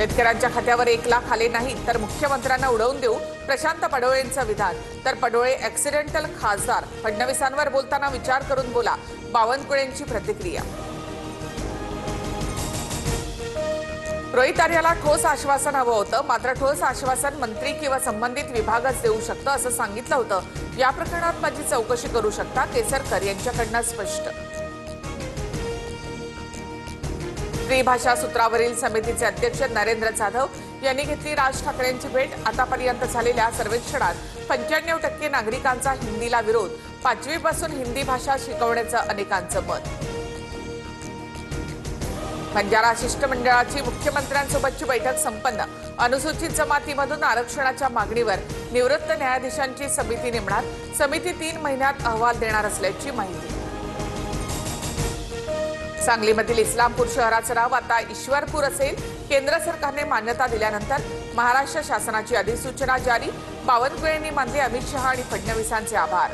शेतकऱ्यांच्या खात्यावर 1 लाख आले नाही तर मुख्यमंत्र्यांना उडवून देऊ, प्रशांत पडोळेंचं विधान. तर पडोळे ॲक्सिडेंटल खासदार, फडणवीसांवर बोलताना विचार करून बोला, बावनकुळेंची प्रतिक्रिया. रोहित आर्याला ठोस आश्वासन हवं होतं, मात्र ठोस आश्वासन मंत्री किंवा संबंधित विभागच देऊ शकतं असं सांगितलं होतं. या प्रकरणात माझी चौकशी करू शकता, केसरकर यांच्याकडनं स्पष्ट. त्रिभाषा सूत्रावरील समितीचे अध्यक्ष नरेंद्र जाधव यांनी घेतली राज ठाकरेंची भेट. आतापर्यंत झालेल्या सर्वेक्षणात 95% नागरिकांचा हिंदीला विरोध. 5वी पासून हिंदी भाषा शिकवण्याचं अनेकांचं मत. बंजारा शिष्टमंडळाची मुख्यमंत्र्यांसोबतची बैठक संपन्न. अनुसूचित जमातीमधून आरक्षणाच्या मागणीवर निवृत्त न्यायाधीशांची समिती नेमणार. समिती 3 महिन्यात अहवाल देणार असल्याची माहिती. सांगलीमधील इस्लामपूर शहराचं नाव आता ईश्वरपूर असेल. केंद्र सरकारने मान्यता दिल्यानंतर महाराष्ट्र शासनाची अधिसूचना जारी. बावनकुळेंनी मानले अमित शहा आणि फडणवीसांचे आभार.